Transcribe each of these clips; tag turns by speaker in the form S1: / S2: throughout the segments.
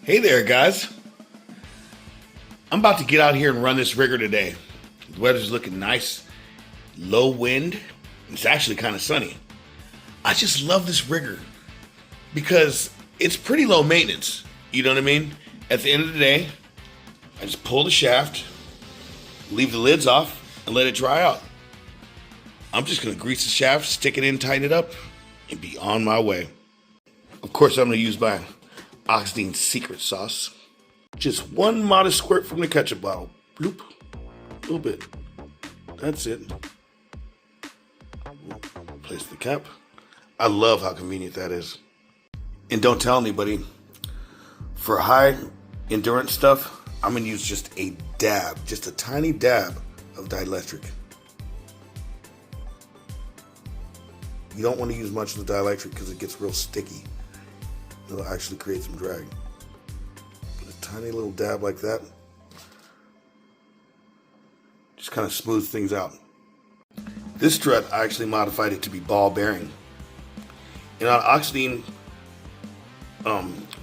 S1: Hey there, guys. I'm about to get out here and run this rigger today. The weather's looking nice, low wind. It's actually kind of sunny. I just love this rigger because it's pretty low maintenance. You know what I mean? At the end of the day, I just pull the shaft, leave the lids off, and let it dry out. I'm just going to grease the shaft, stick it in, tighten it up, and be on my way. Of course, I'm going to use my Oxidean secret sauce. Just one modest squirt from the ketchup bottle. Bloop. A little bit. That's it. Place the cap. I love how convenient that is. And don't tell anybody. For high endurance stuff, I'm going to use just a dab, just a tiny dab of dielectric. You don't want to use much of the dielectric because it gets real sticky. It'll actually create some drag. But a tiny little dab like that just kind of smooths things out. This strut, I actually modified it to be ball bearing. And on Oxidean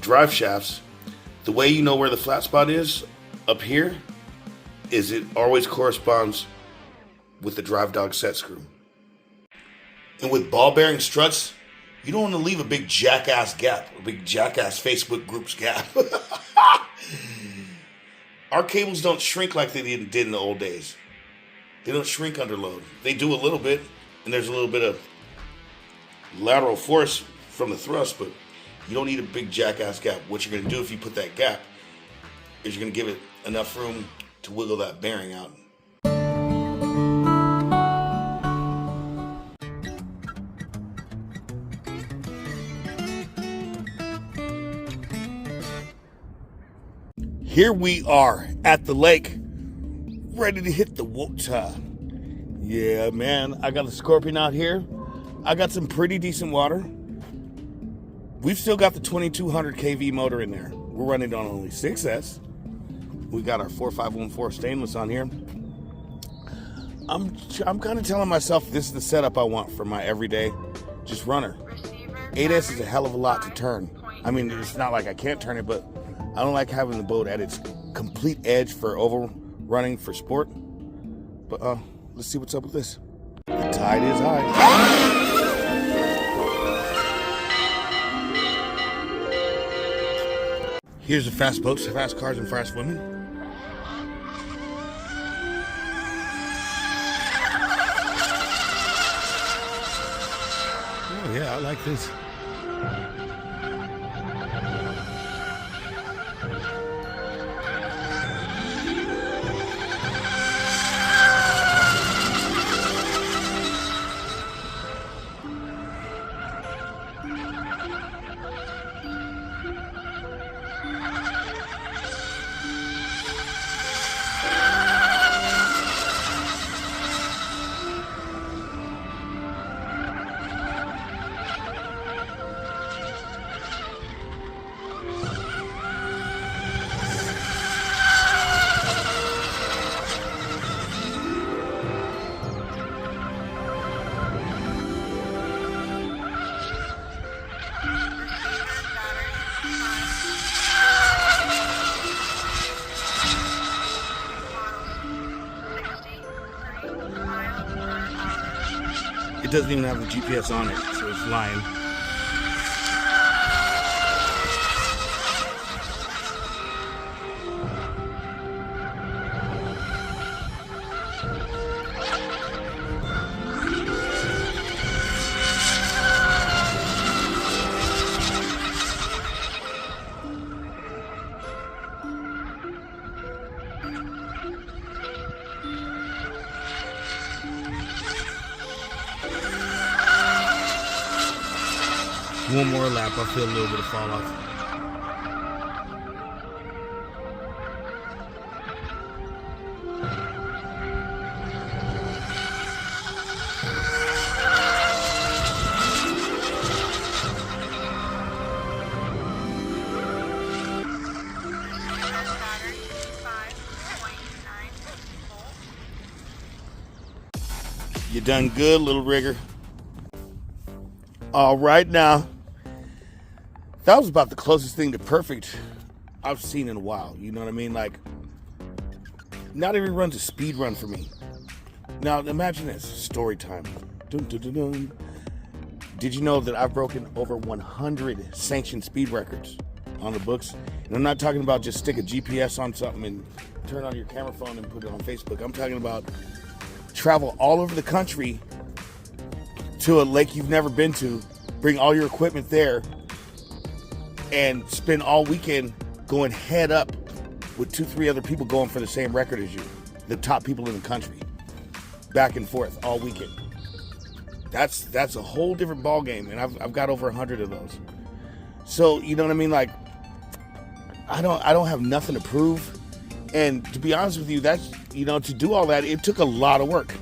S1: drive shafts, the way you know where the flat spot is up here is it always corresponds with the drive dog set screw. And with ball bearing struts, you don't want to leave a big jackass gap, a big jackass Facebook groups gap. Our cables don't shrink like they did in the old days. They don't shrink under load. They do a little bit, and there's a little bit of lateral force from the thrust, but you don't need a big jackass gap. What you're going to do if you put that gap is you're going to give it enough room to wiggle that bearing out. Here we are at the lake, ready to hit the water. Yeah, man, I got the Scorpion out here. I got some pretty decent water. We've still got the 2200 kV motor in there. We're running on only 6S. We got our 4514 stainless on here. I'm kind of telling myself this is the setup I want for my everyday just runner. 8S is a hell of a lot to turn. I mean, it's not like I can't turn it, but I don't like having the boat at its complete edge for overrunning for sport. But let's see what's up with this. The tide is high. Here's the fast boats, fast cars, and fast women. Oh yeah, I like this. It doesn't even have a GPS on it, so it's lying. One more lap, I feel a little bit of fall off. You done good, little rigger. All right now. That was about the closest thing to perfect I've seen in a while. You know what I mean? Like, not every run's a speed run for me. Now, imagine this. Story time. Dun, dun, dun, dun. Did you know that I've broken over 100 sanctioned speed records on the books? And I'm not talking about just stick a GPS on something and turn on your camera phone and put it on Facebook. I'm talking about travel all over the country to a lake you've never been to, bring all your equipment there, and spend all weekend going head up with 2-3 other people going for the same record as you, the top people in the country, back and forth all weekend. That's a whole different ball game, and I've got over 100 of those. So you know what I mean? Like, I don't have nothing to prove, and to be honest with you, that's, you know, to do all that, it took a lot of work,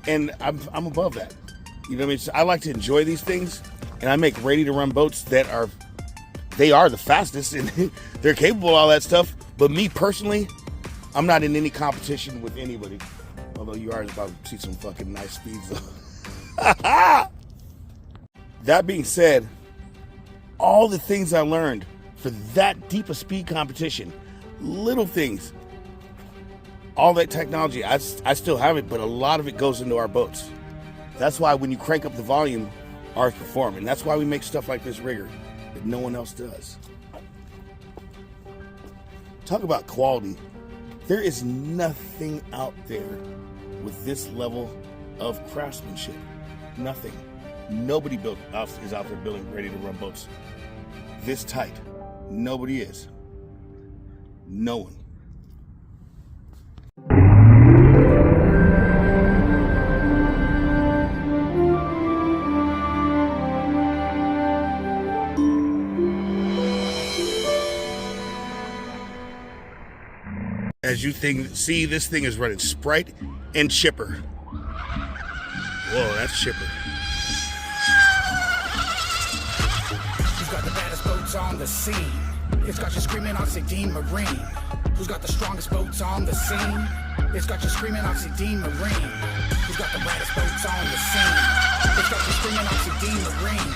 S1: and I'm above that. You know what I mean? So I like to enjoy these things, and I make ready to run boats that are the fastest, and they're capable of all that stuff. But me personally, I'm not in any competition with anybody. Although you are about to see some fucking nice speeds though. That being said, all the things I learned for that deep a speed competition, little things, all that technology, I still have it, but a lot of it goes into our boats. That's why when you crank up the volume, ours perform. And that's why we make stuff like this rigger that no one else does. Talk about quality. There is nothing out there with this level of craftsmanship. Nothing. Nobody is out there building ready to run boats this tight. Nobody is. No one. As you see, this thing is running Sprite and Chipper. Whoa, that's Chipper.
S2: Who's got the baddest boats on the scene? It's got you screaming Oxidean Marine. Who's got the strongest boats on the scene? It's got you screaming Oxidean Marine. Who's got the baddest boats on the scene? It's got you screaming Oxidean Marine.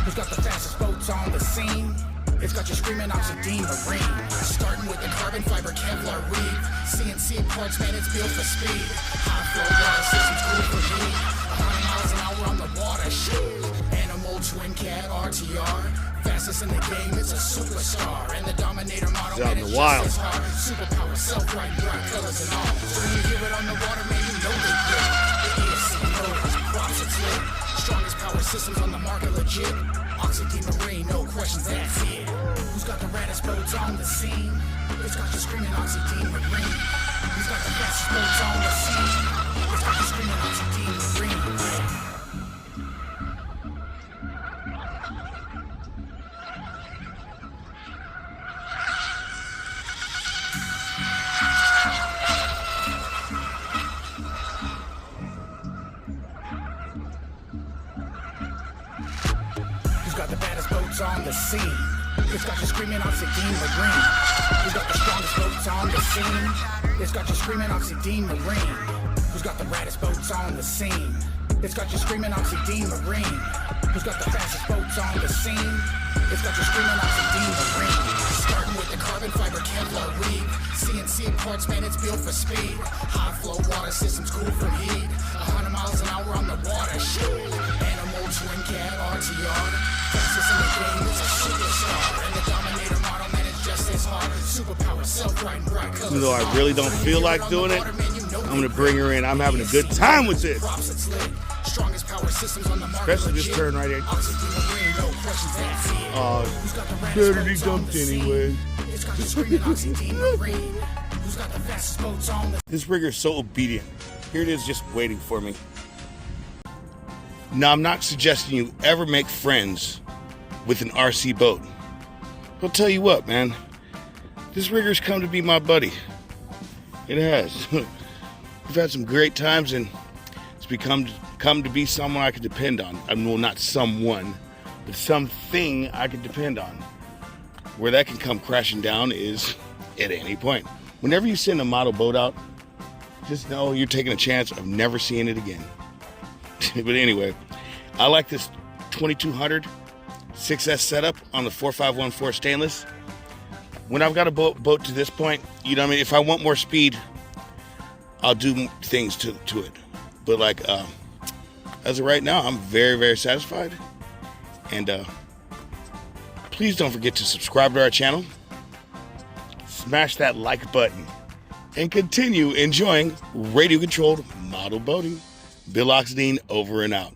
S2: Who's got the fastest boats on the scene? It's got you screaming Oxidean Marine. Starting with the carbon fiber Kevlar weave. CNC parts, man, it's built for speed. High flow water systems, cool for heat. 100 miles an hour on the water, shoot. Animal twin cat RTR. Fastest in the game, it's a superstar. And the Dominator model, man, it's just as hard. Superpower, self-right, bright colors and all. So when you hear it on the water, man, you know they get. The ESC motors, props, it's lit. Strongest power systems on the market, legit. Oxidean Marine, no questions, that's it. Who's got the raddest boats on the scene? It's got you screaming Oxidean Marine. Who's got the fastest boats on the scene? It's got you screaming Oxidean Marine. Got the baddest boats on the scene. It's got you screaming Oxidean Marine. Who's got the strongest boats on the scene? It's got you screaming Oxidean Marine. Who's got the raddest boats on the scene? It's got you screaming Oxidean Marine. Who's got the fastest boats on the scene? It's got you screaming Oxidean Marine. Starting with the carbon fiber Kevlar weave. CNC parts, man, it's built for speed. High flow water systems, cool from heat. 100 miles an hour on the water, shoot. Animal twin cat RTR. Fastest in the game, it's a superstar. And the Dominator model, man, it's just as hard. Superpower, self-right, bright colors.
S1: Even though I really don't feel like doing it, I'm gonna bring her in. I'm having a good time with this. Especially this turn right here. Dirty dumped anyway. This rigger is so obedient. Here it is, just waiting for me. Now, I'm not suggesting you ever make friends with an RC boat. I'll tell you what, man. This rigger's come to be my buddy. It has. We've had some great times, and it's come to be someone I can depend on. I mean, well, not someone, but something I can depend on. Where that can come crashing down is at any point. Whenever you send a model boat out, just know you're taking a chance of never seeing it again. But anyway, I like this 2200 6S setup on the 4514 stainless. when I've got a boat to this point, you know what I mean? If I want more speed, I'll do things to it. But like, as of right now, I'm very, very satisfied. And please don't forget to subscribe to our channel. Smash that like button. And continue enjoying radio-controlled model boating. Bill Oxidean over and out.